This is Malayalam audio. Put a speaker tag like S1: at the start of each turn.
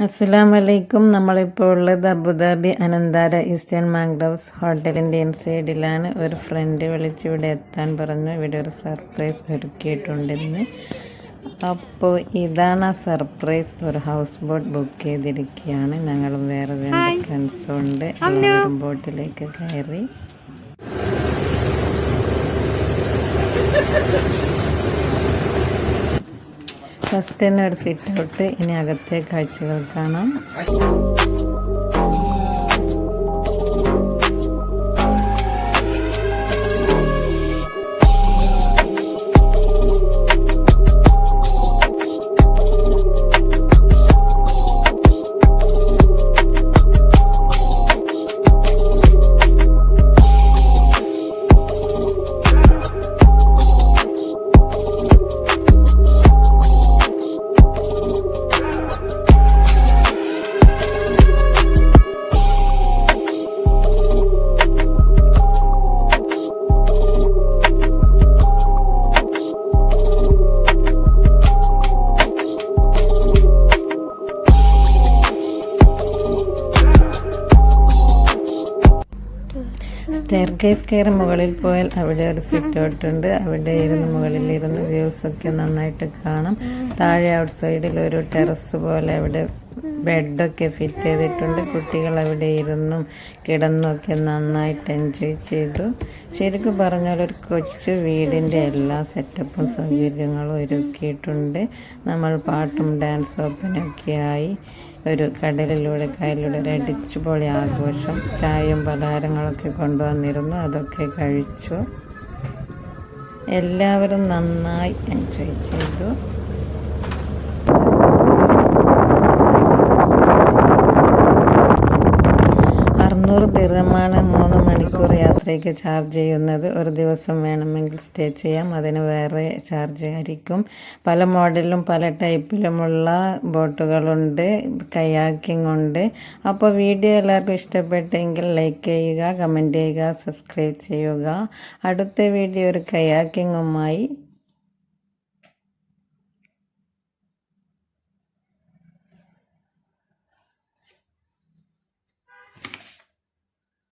S1: അസ്സലാമലൈക്കും. നമ്മളിപ്പോൾ ഉള്ളത് അബുദാബി അനന്താര ഈസ്റ്റേൺ മാംഗ്രോവ്സ് ഹോട്ടലിൻ്റെ ഇൻസൈഡിലാണ്. ഒരു ഫ്രണ്ട് വിളിച്ച് ഇവിടെ എത്താൻ പറഞ്ഞു. ഇവിടെ ഒരു സർപ്രൈസ് ഒരുക്കിയിട്ടുണ്ടെന്ന്. അപ്പോൾ ഇതാണ് ആ സർപ്രൈസ്. ഒരു ഹൗസ് ബോട്ട് ബുക്ക് ചെയ്തിരിക്കുകയാണ്. ഞങ്ങളും വേറെ 2 ഫ്രണ്ട്സും ഉണ്ട്. എല്ലാവരും ബോട്ടിലേക്ക് കയറി. ഫസ്റ്റ് തന്നെ ഒരു സിറ്റ് ഔട്ട്. ഇനി അകത്തെ കാഴ്ചകൾ കാണാം. സ്റ്റെയർകേസ് കയറി മുകളിൽ പോയാൽ അവിടെ ഒരു സിറ്റ് ഔട്ട് ഉണ്ട്. അവിടെ ഇരുന്ന് മുകളിലിരുന്ന് വ്യൂസൊക്കെ നന്നായിട്ട് കാണാം. താഴെ ഔട്ട് സൈഡിൽ ഒരു ടെറസ് പോലെ അവിടെ ബെഡൊക്കെ ഫിറ്റ് ചെയ്തിട്ടുണ്ട്. കുട്ടികൾ അവിടെ ഇരുന്നും കിടന്നും ഒക്കെ നന്നായിട്ട് എൻജോയ് ചെയ്തു. ശരിക്കും പറഞ്ഞാൽ ഒരു കൊച്ചു വീടിൻ്റെ എല്ലാ സെറ്റപ്പും സൗകര്യങ്ങളും ഒരുക്കിയിട്ടുണ്ട്. നമ്മൾ പാട്ടും ഡാൻസും ഒപ്പനൊക്കെ ആയി ഒരു കടലിലൂടെ കായലിലൂടെ ഒരു അടിച്ചുപൊളി ആഘോഷം. ചായയും പലഹാരങ്ങളൊക്കെ കൊണ്ടുവന്നിരുന്നു. അതൊക്കെ കഴിച്ചു. എല്ലാവരും നന്നായി എൻജോയ് ചെയ്തു. ദിർഹമാണ് 3 മണിക്കൂർ യാത്രയ്ക്ക് ചാർജ് ചെയ്യുന്നത്. ഒരു ദിവസം വേണമെങ്കിൽ സ്റ്റേ ചെയ്യാം. അതിന് വേറെ ചാർജ് ആയിരിക്കും. പല മോഡലിലും പല ടൈപ്പിലുമുള്ള ബോട്ടുകളുണ്ട്. കയാക്കിംഗ് ഉണ്ട്. അപ്പോൾ വീഡിയോ എല്ലാവർക്കും ഇഷ്ടപ്പെട്ടെങ്കിൽ ലൈക്ക് ചെയ്യുക, കമൻറ്റ് ചെയ്യുക, സബ്സ്ക്രൈബ് ചെയ്യുക. അടുത്ത വീഡിയോ ഒരു കയാക്കിങ്ങുമായി